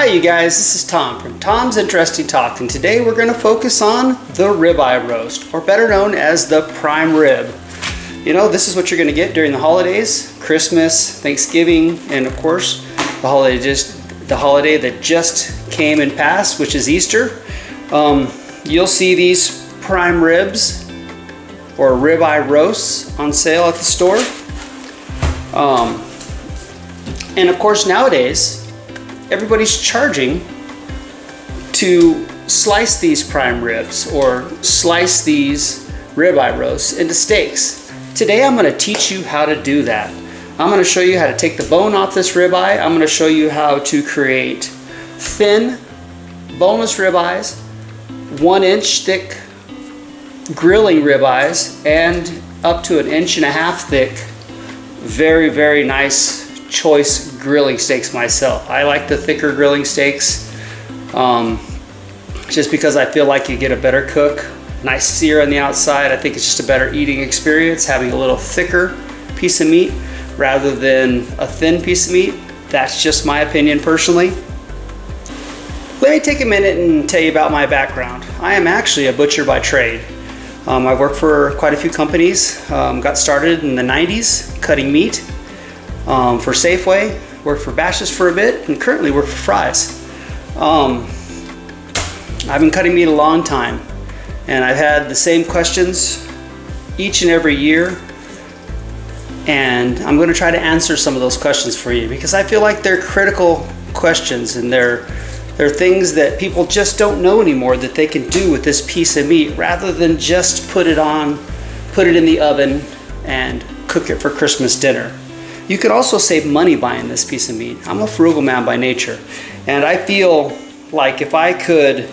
Hi you guys, this is Tom from Tom's Interesting Talk, and today we're going to focus on the ribeye roast, or better known as the prime rib. You know, this is what you're going to get during the holidays, Christmas, Thanksgiving, and of course the holiday that just came and passed, which is Easter. You'll see these prime ribs or ribeye roasts on sale at the store. And of course nowadays everybody's charging to slice these prime ribs or slice these ribeye roasts into steaks. Today I'm going to teach you how to do that. I'm going to show you how to take the bone off this ribeye. I'm going to show you how to create thin, boneless ribeyes, 1 inch thick grilling ribeyes, and up to 1.5 inches thick, very, very nice choice grilling steaks myself. I like the thicker grilling steaks just because I feel like you get a better cook, nice sear on the outside. I think it's just a better eating experience having a little thicker piece of meat rather than a thin piece of meat. That's just my opinion personally. Let me take a minute and tell you about my background. I am actually a butcher by trade. I've worked for quite a few companies. Got started in the 90s cutting meat for Safeway, worked for Bash's for a bit, and currently work for Fry's. I've been cutting meat a long time, and I've had the same questions each and every year, and I'm going to try to answer some of those questions for you because I feel like they're critical questions, and they're things that people just don't know anymore that they can do with this piece of meat rather than just put it in the oven and cook it for Christmas dinner. You could also save money buying this piece of meat. I'm a frugal man by nature, and I feel like if I could,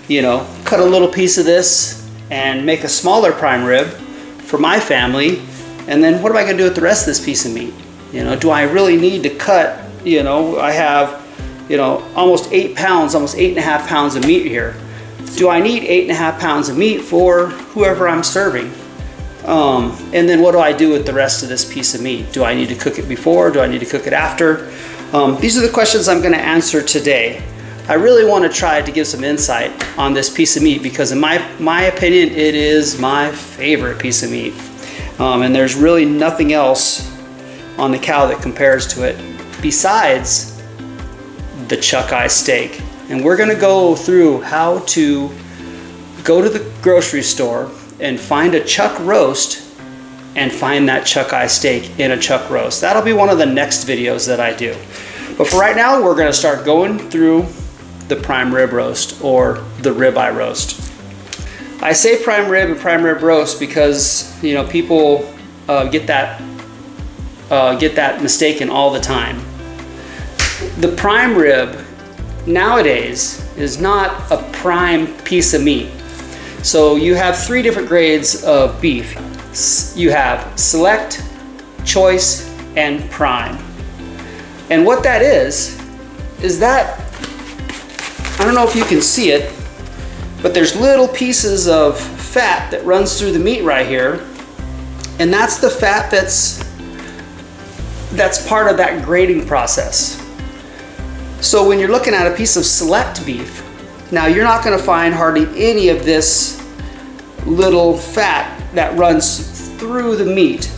you know, cut a little piece of this and make a smaller prime rib for my family, and then what am I going to do with the rest of this piece of meat? You know, do I really need to cut, you know, I have, you know, almost 8 pounds, almost 8.5 pounds of meat here. Do I need 8.5 pounds of meat for whoever I'm serving? And then what do I do with the rest of this piece of meat? Do I need to cook it before? Do I need to cook it after? These are the questions I'm going to answer today. I really want to try to give some insight on this piece of meat because in my opinion, it is my favorite piece of meat. And there's really nothing else on the cow that compares to it besides the chuck eye steak. And we're going to go through how to go to the grocery store and find a chuck roast and find that chuck eye steak in a chuck roast. That'll be one of the next videos that I do. But for right now, we're going to start going through the prime rib roast or the ribeye roast. I say prime rib and prime rib roast because, you know, people get that mistaken all the time. The prime rib nowadays is not a prime piece of meat. So you have 3 different grades of beef. You have select, choice, and prime. And what that is that, I don't know if you can see it, but there's little pieces of fat that runs through the meat right here. And that's the fat that's part of that grading process. So when you're looking at a piece of select beef, now you're not going to find hardly any of this little fat that runs through the meat.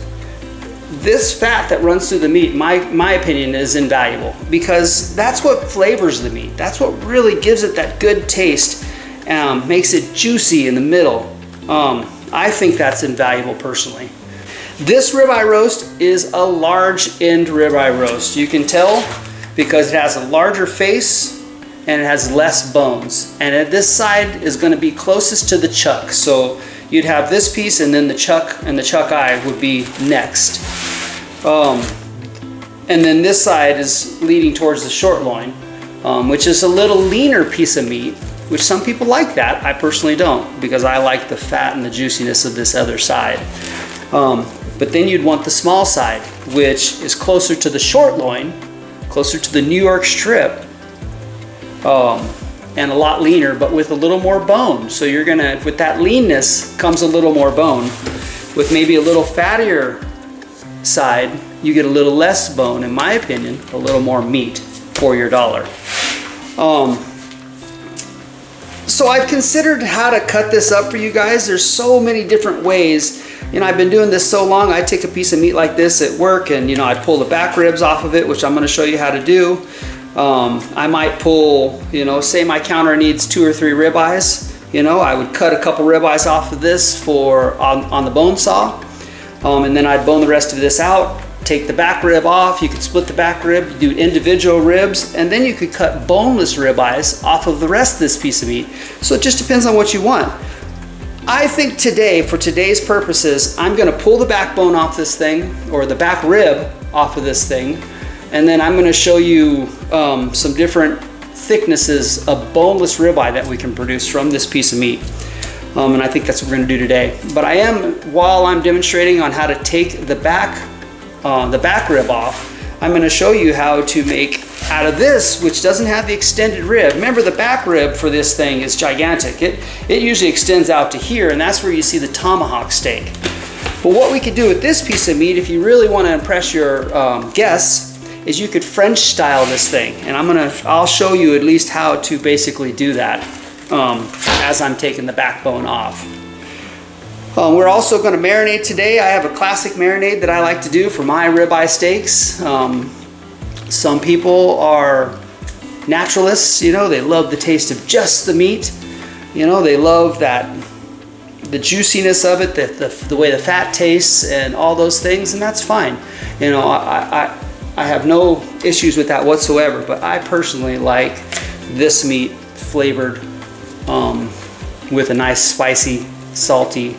This fat that runs through the meat, my opinion, is invaluable because that's what flavors the meat. That's what really gives it that good taste, makes it juicy in the middle. I think that's invaluable personally. This ribeye roast is a large end ribeye roast. You can tell because it has a larger face and it has less bones. And at this side is going to be closest to the chuck. So you'd have this piece and then the chuck and the chuck eye would be next. And then this side is leading towards the short loin, which is a little leaner piece of meat, which some people like that. I personally don't because I like the fat and the juiciness of this other side. But then you'd want the small side, which is closer to the short loin, closer to the New York strip, and a lot leaner, but with a little more bone. So you're gonna, with that leanness comes a little more bone. With maybe a little fattier side, you get a little less bone, in my opinion, a little more meat for your dollar. So I've considered how to cut this up for you guys. There's so many different ways. You know, I've been doing this so long. I take a piece of meat like this at work and, you know, I pull the back ribs off of it, which I'm going to show you how to do. I might pull, you know, say my counter needs 2 or 3 ribeyes. You know, I would cut a couple ribeyes off of this on the bone saw. And then I'd bone the rest of this out. Take the back rib off. You could split the back rib, do individual ribs, and then you could cut boneless ribeyes off of the rest of this piece of meat. So it just depends on what you want. I think today, for today's purposes, I'm going to pull the backbone off this thing, or the back rib off of this thing, and then I'm going to show you some different thicknesses of boneless ribeye that we can produce from this piece of meat. And I think that's what we're going to do today. But while I'm demonstrating on how to take the back rib off, I'm going to show you how to make out of this, which doesn't have the extended rib. Remember, the back rib for this thing is gigantic. It usually extends out to here, and that's where you see the tomahawk steak. But what we could do with this piece of meat, if you really want to impress your guests, is you could French style this thing. And I'll show you at least how to basically do that as I'm taking the backbone off. We're also going to marinate today. I have a classic marinade that I like to do for my ribeye steaks. Some people are naturalists, you know, they love the taste of just the meat. You know, they love the juiciness of it, the way the fat tastes and all those things, and that's fine. You know, I have no issues with that whatsoever, but I personally like this meat flavored with a nice spicy, salty,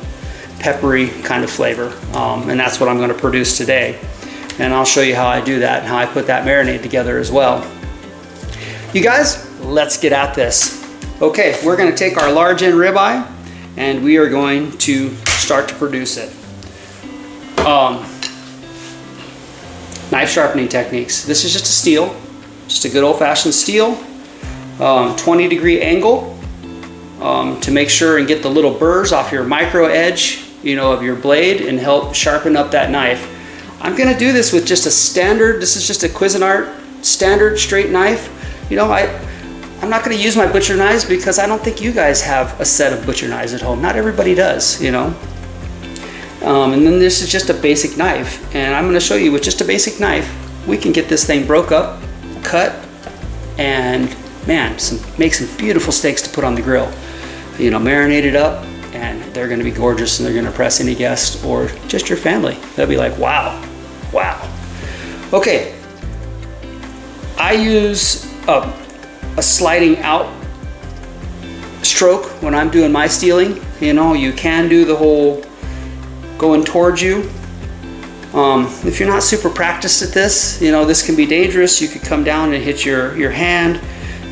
peppery kind of flavor, and that's what I'm going to produce today. And I'll show you how I do that and how I put that marinade together as well. You guys, let's get at this. Okay, we're going to take our large end ribeye and we are going to start to produce it. Knife sharpening techniques. This is just a steel, just a good old-fashioned steel, 20-degree angle to make sure and get the little burrs off your micro edge, you know, of your blade and help sharpen up that knife. I'm going to do this with just a standard, this is just a Cuisinart standard straight knife. You know, I'm not going to use my butcher knives because I don't think you guys have a set of butcher knives at home. Not everybody does, you know. And then this is just a basic knife, and I'm going to show you with just a basic knife we can get this thing broke up, cut, and man, make some beautiful steaks to put on the grill. You know, marinate it up, and they're going to be gorgeous, and they're going to impress any guest or just your family. They'll be like, wow, wow. Okay, I use a sliding out stroke when I'm doing my steeling. You know, you can do the whole going towards you. If you're not super practiced at this, you know, this can be dangerous. You could come down and hit your hand.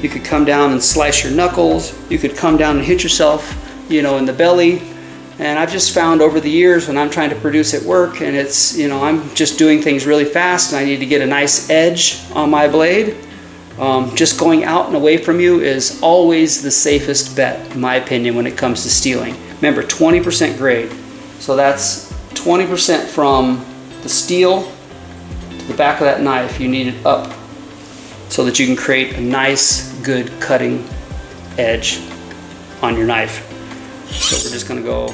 You could come down and slice your knuckles. You could come down and hit yourself, you know, in the belly. And I've just found over the years when I'm trying to produce at work and it's, you know, I'm just doing things really fast and I need to get a nice edge on my blade. Just going out and away from you is always the safest bet, in my opinion, when it comes to steeling. Remember, 20% grade. So that's 20% from the steel to the back of that knife. You need it up so that you can create a nice, good cutting edge on your knife. So we're just gonna go,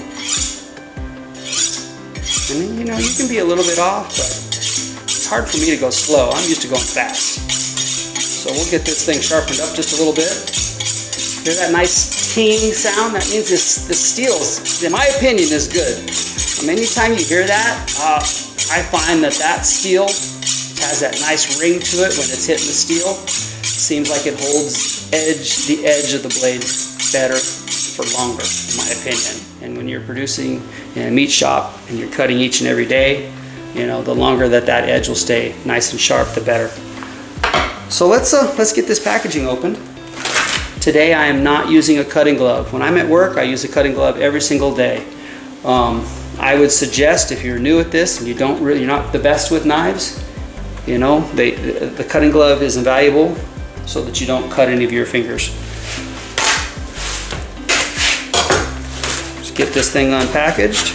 and then, you know, you can be a little bit off, but it's hard for me to go slow. I'm used to going fast. So we'll get this thing sharpened up just a little bit. Hear that nice ting sound? That means the steel, in my opinion, is good. Anytime you hear that, I find that steel has that nice ring to it when it's hitting the steel. Seems like it holds the edge of the blade better for longer, in my opinion. And when you're producing in a meat shop and you're cutting each and every day, you know, the longer that edge will stay nice and sharp, the better. So let's get this packaging opened. Today I am not using a cutting glove. When I'm at work, I use a cutting glove every single day. I would suggest if you're new at this and you're not the best with knives, you know, the cutting glove is invaluable so that you don't cut any of your fingers. Just get this thing unpackaged.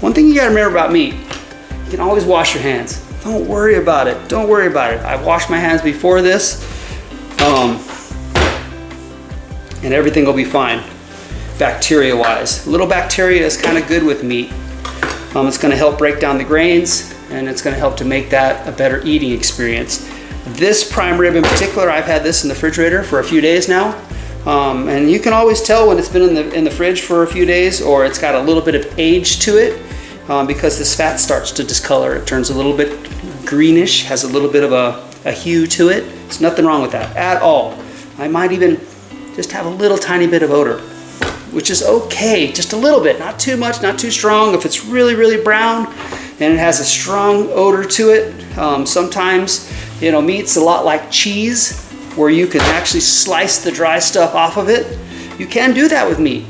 One thing you gotta remember about meat, you can always wash your hands. Don't worry about it. Don't worry about it. I've washed my hands before this. And everything will be fine bacteria wise. A little bacteria is kind of good with meat. It's going to help break down the grains, and it's going to help to make that a better eating experience. This prime rib in particular, I've had this in the refrigerator for a few days now. And you can always tell when it's been in the fridge for a few days, or it's got a little bit of age to it, because this fat starts to discolor. It turns a little bit greenish, has a little bit of a hue to it. There's nothing wrong with that at all. I might even just have a little tiny bit of odor, which is okay, just a little bit, not too much, not too strong. If it's really, really brown and it has a strong odor to it, sometimes, meat's a lot like cheese, where you can actually slice the dry stuff off of it. You can do that with meat.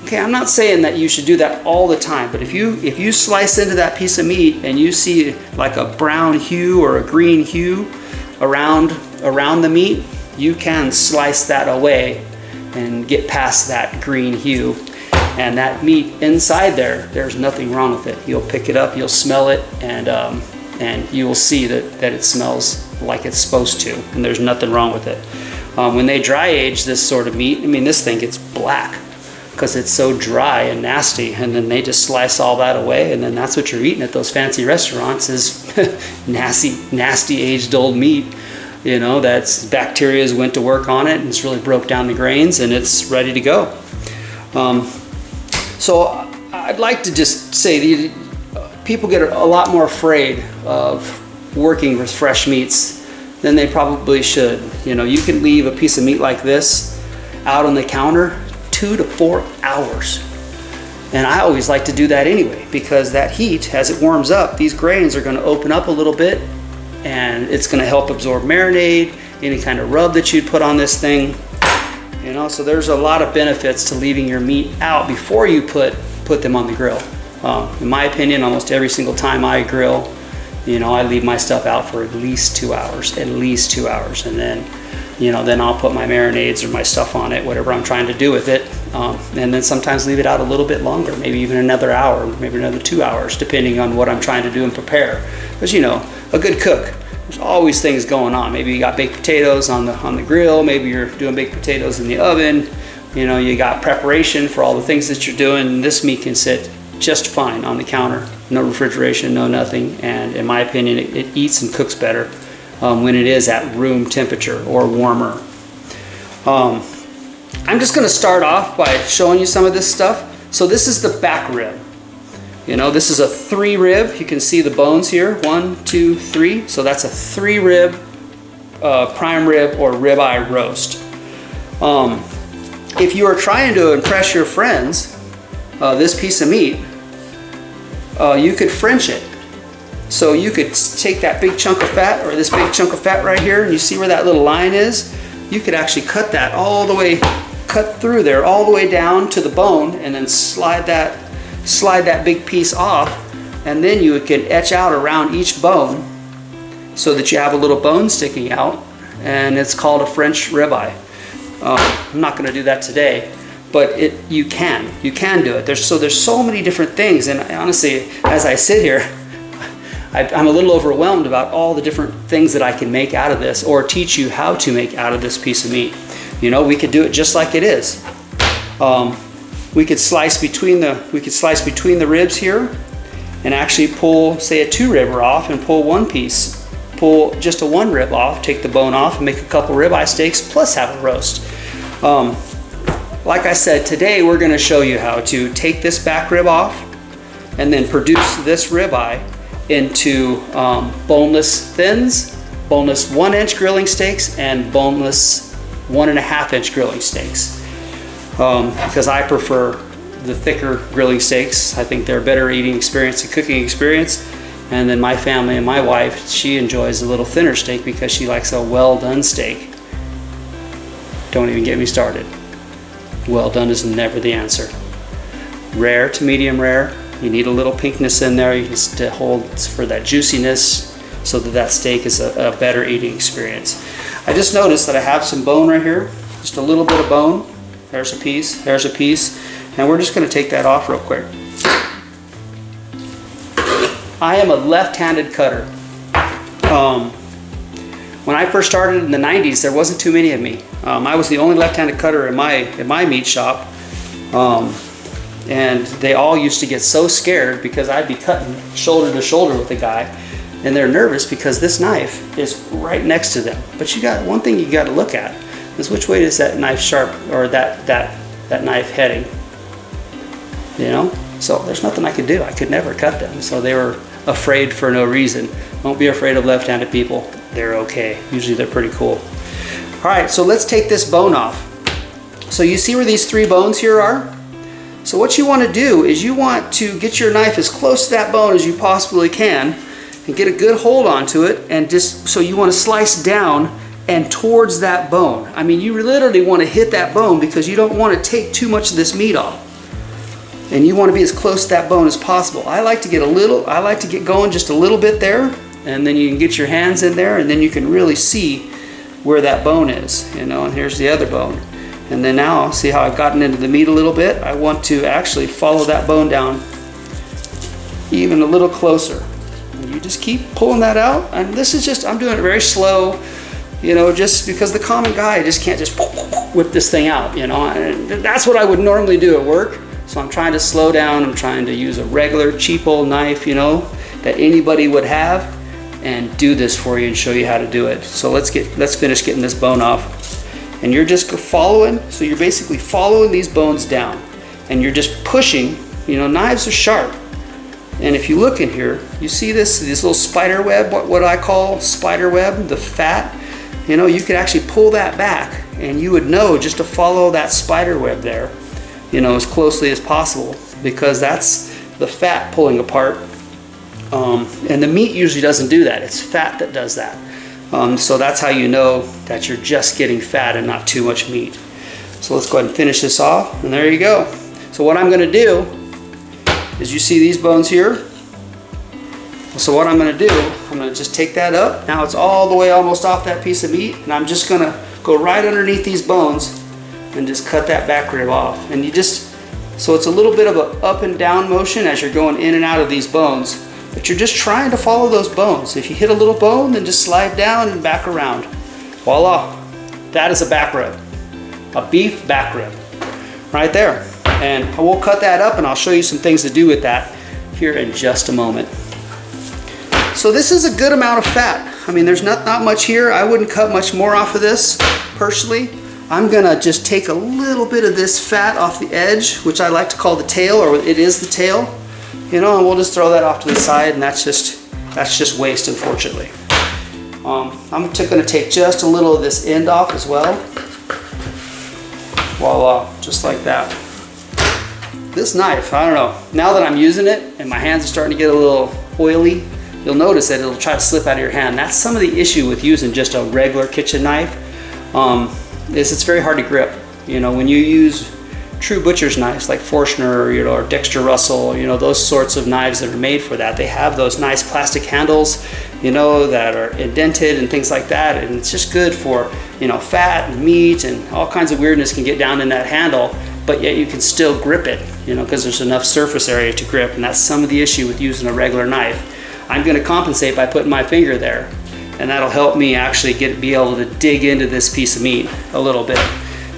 Okay, I'm not saying that you should do that all the time, but if you slice into that piece of meat and you see like a brown hue or a green hue around the meat, you can slice that away and get past that green hue. And that meat inside there's nothing wrong with it. You'll pick it up, you'll smell it, and you will see that it smells like it's supposed to, and there's nothing wrong with it. When they dry age this sort of meat, this thing gets black because it's so dry and nasty, and then they just slice all that away, and then that's what you're eating at those fancy restaurants is nasty aged old meat. That's bacteria's went to work on it, and it's really broke down the grains, and it's ready to go. So I'd like to just say that people get a lot more afraid of working with fresh meats than they probably should. You can leave a piece of meat like this out on the counter 2 to 4 hours. And I always like to do that anyway, because that heat, as it warms up, these grains are going to open up a little bit, and it's going to help absorb marinade, any kind of rub that you'd put on this thing. So there's a lot of benefits to leaving your meat out before you put them on the grill. In my opinion, almost every single time I grill, I leave my stuff out for at least 2 hours, and then I'll put my marinades or my stuff on it, whatever I'm trying to do with it, and then sometimes leave it out a little bit longer, maybe even another hour, maybe another 2 hours, depending on what I'm trying to do and prepare. Because a good cook, there's always things going on. Maybe you got baked potatoes on the grill, maybe you're doing baked potatoes in the oven, you got preparation for all the things that you're doing. This meat can sit just fine on the counter, no refrigeration, no nothing, and in my opinion it eats and cooks better when it is at room temperature or warmer. I'm just going to start off by showing you some of this stuff. So this is the back rib. This is a 3 rib. You can see the bones here, 1, 2, 3. So that's a 3 rib prime rib or ribeye roast. If you are trying to impress your friends, this piece of meat, you could French it. So you could take that big chunk of fat, or this big chunk of fat right here, and you see where that little line is? You could actually cut that all the way, cut through there all the way down to the bone, and then slide that big piece off, and then you can etch out around each bone so that you have a little bone sticking out, and it's called a French ribeye. I'm not going to do that today, but you can do it. There's so many different things, and honestly, as I sit here, I'm a little overwhelmed about all the different things that I can make out of this, or teach you how to make out of this piece of meat. We could do it just like it is. We could slice between the ribs here, and actually pull, say, a 2 ribber off, and pull one piece, pull just a 1 rib off, take the bone off, and make a couple ribeye steaks plus have a roast. Like I said, today we're going to show you how to take this back rib off and then produce this ribeye into boneless thins, boneless 1-inch grilling steaks, and boneless 1.5-inch grilling steaks. Because I prefer the thicker grilling steaks. I think they're a better eating experience and cooking experience. And then my family and my wife, she enjoys a little thinner steak because she likes a well done steak. Don't even get me started. Well done is never the answer. Rare to medium rare. You need a little pinkness in there to hold for that juiciness, so that steak is a better eating experience. I just noticed that I have some bone right here, just a little bit of bone. There's a piece, and we're just going to take that off real quick. I am a left-handed cutter. When I first started in the 90s, there wasn't too many of me. I was the only left-handed cutter in my meat shop. And they all used to get so scared because I'd be cutting shoulder to shoulder with the guy, and they're nervous because this knife is right next to them. But you got one thing you got to look at is which way is that knife sharp, or that knife heading. You know, so there's nothing I could do. I could never cut them. So they were afraid for no reason. Don't be afraid of left-handed people. They're okay. Usually they're pretty cool. All right, so let's take this bone off. So you see where these 3 bones here are? So what you want to do is you want to get your knife as close to that bone as you possibly can and get a good hold onto it, and just so you want to slice down and towards that bone. I mean, you literally want to hit that bone because you don't want to take too much of this meat off. And you want to be as close to that bone as possible. I like to get going just a little bit there, and then you can get your hands in there, and then you can really see where that bone is, you know, and here's the other bone. And then now, see how I've gotten into the meat a little bit? I want to actually follow that bone down even a little closer. And you just keep pulling that out. And this is just, I'm doing it very slow, you know, just because the common guy just can't just whip this thing out, you know. And that's what I would normally do at work. So I'm trying to slow down. I'm trying to use a regular cheap old knife, you know, that anybody would have, and do this for you and show you how to do it. So let's finish getting this bone off. And you're just following, so you're basically following these bones down, and you're just pushing. You know, knives are sharp, and if you look in here, you see this little spider web, what I call spider web, the fat. You know, you could actually pull that back, and you would know just to follow that spider web there, you know, as closely as possible, because that's the fat pulling apart. And the meat usually doesn't do that. It's fat that does that. So that's how you know that you're just getting fat and not too much meat. So let's go ahead and finish this off, and there you go. So what I'm going to do is, you see these bones here? So what I'm going to do, I'm going to just take that up. Now it's all the way almost off that piece of meat, and I'm just going to go right underneath these bones and just cut that back rib off. And you just, so it's a little bit of an up and down motion as you're going in and out of these bones. But you're just trying to follow those bones. If you hit a little bone, then just slide down and back around. Voila, that is a back rib, a beef back rib, right there. And we'll cut that up, and I'll show you some things to do with that here in just a moment. So this is a good amount of fat. I mean, there's not much here. I wouldn't cut much more off of this, personally. I'm gonna just take a little bit of this fat off the edge, which I like to call the tail, or it is the tail. You know, and we'll just throw that off to the side, and that's just waste, unfortunately. I'm going to take just a little of this end off as well. Voila, just like that. This knife, I don't know, now that I'm using it and my hands are starting to get a little oily, you'll notice that it'll try to slip out of your hand. That's some of the issue with using just a regular kitchen knife, is it's very hard to grip. You know, when you use true butcher's knives like Forstner, you know, or Dexter Russell, you know, those sorts of knives that are made for that, they have those nice plastic handles, you know, that are indented and things like that, and it's just good for, you know, fat and meat, and all kinds of weirdness can get down in that handle, but yet you can still grip it, you know, because there's enough surface area to grip. And that's some of the issue with using a regular knife. I'm going to compensate by putting my finger there, and that'll help me actually be able to dig into this piece of meat a little bit.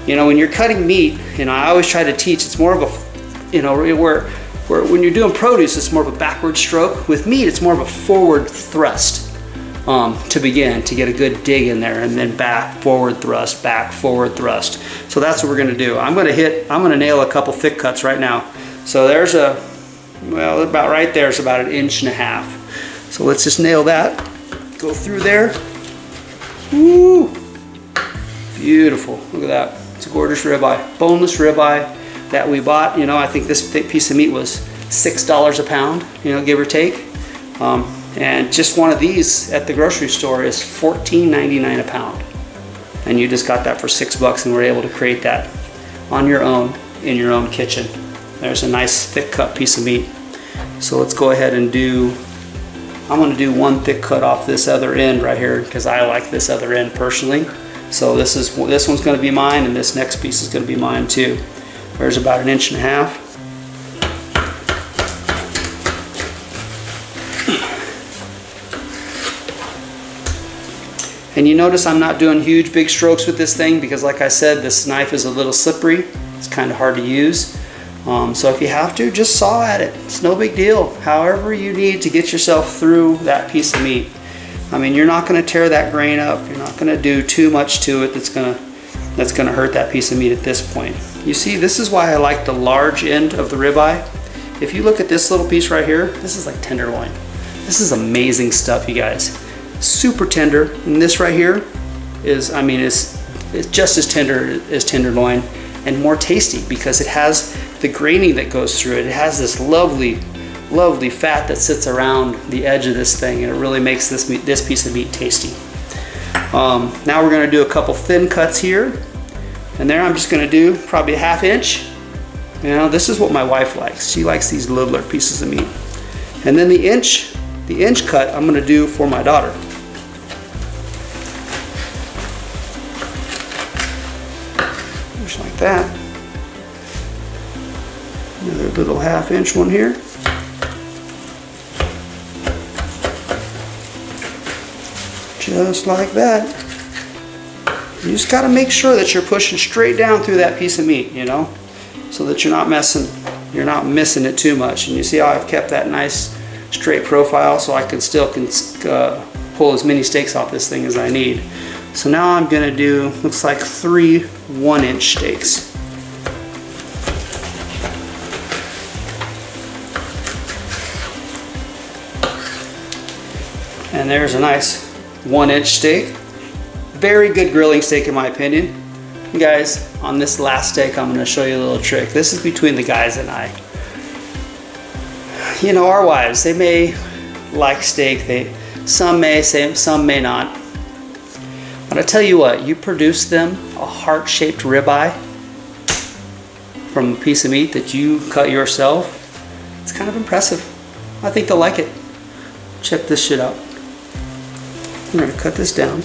You know, when you're cutting meat, you know, I always try to teach, it's more of a, you know, where when you're doing produce, it's more of a backward stroke. With meat, it's more of a forward thrust to begin, to get a good dig in there, and then back, forward thrust, back, forward thrust. So that's what we're gonna do. I'm gonna nail a couple thick cuts right now. So there's well, about right there is about 1.5 inches. So let's just nail that, go through there. Woo! Beautiful, look at that. It's a gorgeous ribeye, boneless ribeye that we bought. You know, I think this piece of meat was $6 a pound, you know, give or take. And just one of these at the grocery store is $14.99 a pound. And you just got that for $6 and were able to create that on your own, in your own kitchen. There's a nice thick cut piece of meat. So let's go ahead and I'm gonna do one thick cut off this other end right here, because I like this other end personally. So this one's going to be mine, and this next piece is going to be mine too. There's about 1.5 inches. And you notice I'm not doing huge big strokes with this thing because, like I said, this knife is a little slippery. It's kind of hard to use. So if you have to, just saw at it. It's no big deal. However you need to get yourself through that piece of meat. I mean, you're not going to tear that grain up. You're not going to do too much to it that's going to hurt that piece of meat at this point. You see, this is why I like the large end of the ribeye. If you look at this little piece right here, this is like tenderloin. This is amazing stuff, you guys. Super tender. And this right here is, I mean, it's just as tender as tenderloin and more tasty because it has the graining that goes through it. It has this lovely, lovely fat that sits around the edge of this thing, and it really makes this piece of meat tasty. Now we're going to do a couple thin cuts here, and there I'm just going to do probably a 1/2 inch. You know, this is what my wife likes. She likes these littler pieces of meat. And then the inch cut I'm going to do for my daughter. Just like that. Another little 1/2 inch one here. Just like that. You just got to make sure that you're pushing straight down through that piece of meat, you know, so that you're not missing it too much. And you see how I've kept that nice straight profile so I can still pull as many steaks off this thing as I need. So now I'm going to do, looks like 3 1-inch steaks. And there's a nice 1-inch steak. Very good grilling steak in my opinion. You guys, on this last steak I'm going to show you a little trick. This is between the guys and I. You know, our wives, they may like steak. Some may, some may not. But I tell you what, you produce them a heart-shaped ribeye from a piece of meat that you cut yourself. It's kind of impressive. I think they'll like it. Check this shit out. I'm going to cut this down.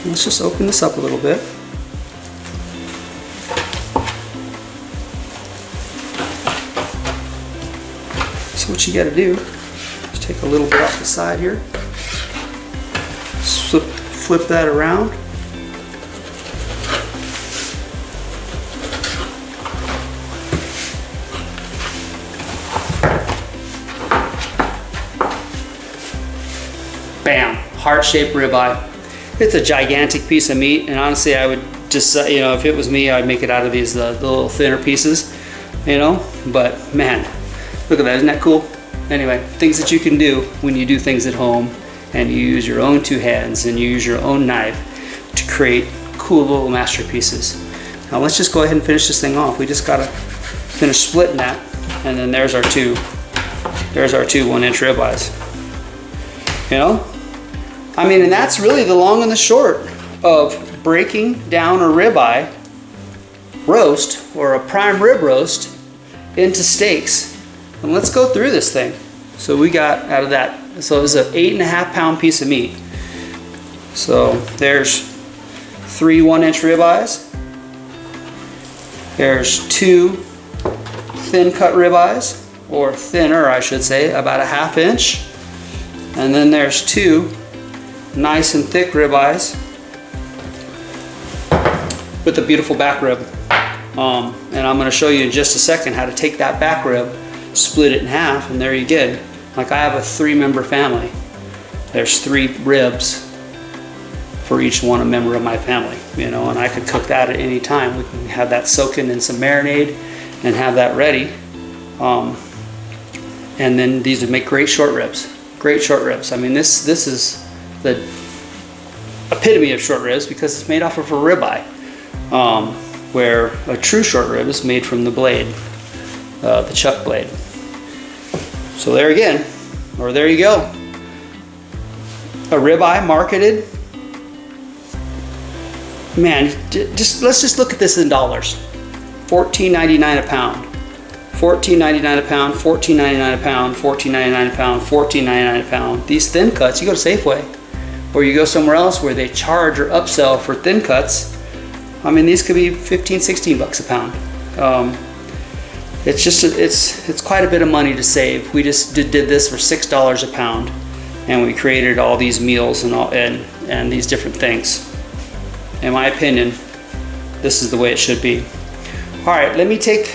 Let's just open this up a little bit. So what you got to do is take a little bit off the side here, flip that around, bam, heart-shaped ribeye. It's a gigantic piece of meat, and honestly I would just, you know, if it was me, I'd make it out of these the little thinner pieces, you know, but man, look at that, isn't that cool? Anyway, things that you can do when you do things at home and you use your own 2 hands and you use your own knife to create cool little masterpieces. Now let's just go ahead and finish this thing off. We just gotta finish splitting that, and then there's our two 1-inch ribeyes. You know? I mean, and that's really the long and the short of breaking down a ribeye roast or a prime rib roast into steaks. And let's go through this thing. So we got out of that, so it was an 8.5 pound piece of meat. So there's 3 1-inch ribeyes. There's 2 thin cut ribeyes, or thinner I should say, about a 1/2 inch. And then there's 2 nice and thick ribeyes with a beautiful back rib. And I'm going to show you in just a second how to take that back rib, split it in half, and there you get. Like I have a 3-member family. There's 3 ribs for each one a member of my family, you know, and I could cook that at any time. We can have that soaking in some marinade and have that ready. And then these would make great short ribs. Great short ribs. I mean, this is the epitome of short ribs because it's made off of a ribeye, where a true short rib is made from the blade, the chuck blade. So there again, or there you go. A ribeye marketed. Man, let's just look at this in dollars. $14.99 a pound. $14.99 a pound, $14.99 a pound, $14.99 a pound, $14.99 a pound. These thin cuts, you go to Safeway, or you go somewhere else where they charge or upsell for thin cuts. I mean, these could be 15, 16 bucks a pound. It's quite a bit of money to save. We just did this for $6 a pound. and we created all these meals and these different things. In my opinion, this is the way it should be. All right, let me take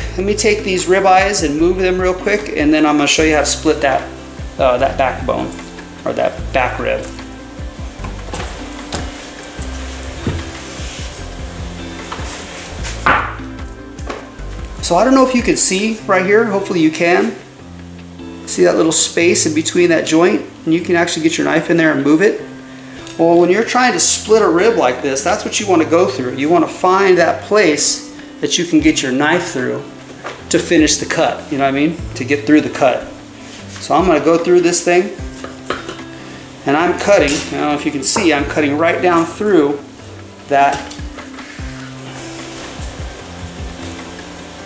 these ribeyes and move them real quick, and then I'm going to show you how to split that backbone, or that back rib. So I don't know if you can see right here. Hopefully you can. See that little space in between that joint? And you can actually get your knife in there and move it. Well, when you're trying to split a rib like this, that's what you want to go through. You want to find that place that you can get your knife through to finish the cut. You know what I mean? To get through the cut. So I'm going to go through this thing, and I'm cutting. I don't know if you can see, I'm cutting right down through that.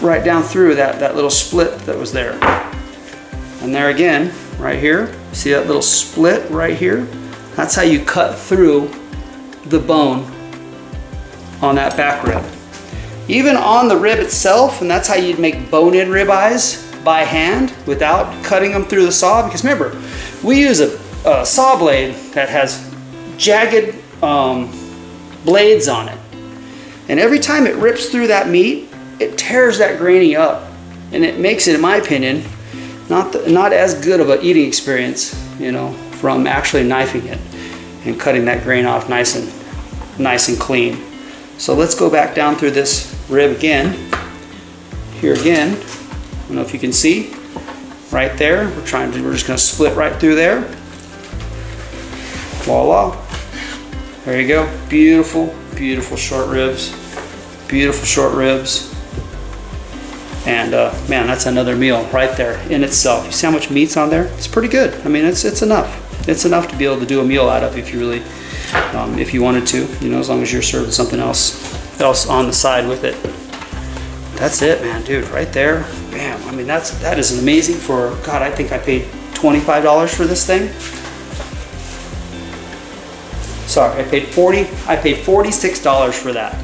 Right down through that little split that was there. And there again, right here, see that little split right here? That's how you cut through the bone on that back rib. Even on the rib itself, and that's how you'd make bone-in ribeyes by hand without cutting them through the saw, because remember, we use a saw blade that has jagged blades on it. And every time it rips through that meat, it tears that grainy up, and it makes it, in my opinion, not as good of an eating experience, you know, from actually knifing it and cutting that grain off nice and clean. So let's go back down through this rib again. Here again, I don't know if you can see, right there. We're just going to split right through there. Voila. There you go. Beautiful, beautiful short ribs. Beautiful short ribs. And man, that's another meal right there in itself. You see how much meat's on there? It's pretty good. I mean, it's enough. It's enough to be able to do a meal out of if you really, if you wanted to. You know, as long as you're serving something else on the side with it. That's it, man, dude. Right there, bam. I mean, that is amazing for. God, I think I paid $25 for this thing. Sorry, I paid $46 for that.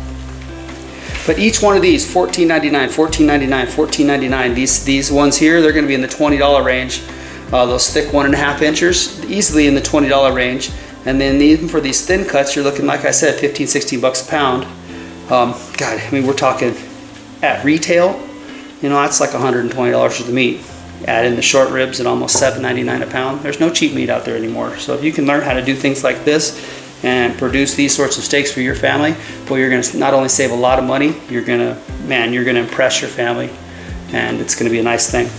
But each one of these, $14.99, $14.99, $14.99. These ones here, they're going to be in the $20 range. Those thick 1.5 inchers, easily in the $20 range. And then even for these thin cuts, you're looking, like I said, 15, 16 bucks a pound. God, I mean, we're talking at retail, you know, that's like $120 for the meat. Add in the short ribs at almost $7.99 a pound. There's no cheap meat out there anymore. So if you can learn how to do things like this and produce these sorts of steaks for your family, well, you're going to not only save a lot of money, you're going to impress your family, and it's going to be a nice thing.